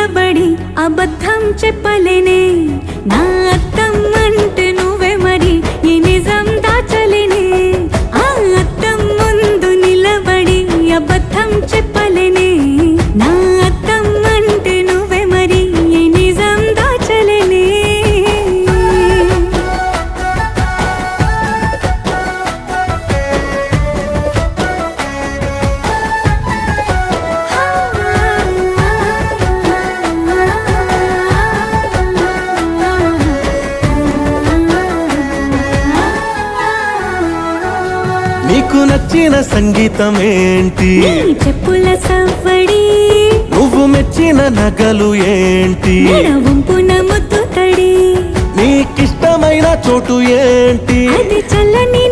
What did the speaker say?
నిలబడి అబద్ధం చెప్పలేనే నా అద్దం అంటే నువ్వే మరి ఈ నిజం దాచలేనే ఆ అద్దం ముందు నిలబడి అబద్ధం చెప్పలేనే నా అద్దం అంటే నువ్వే మరి ఈ నిజం దాచలేనే నీకు నచ్చిన సంగీతం ఏంటి నీ చెప్పుల సవ్వడి నువ్వు మెచ్చిన నగలు ఏంటి వంపున ముద్దు తడి నీకిష్టమైన చోటు ఏంటి అది చల్లని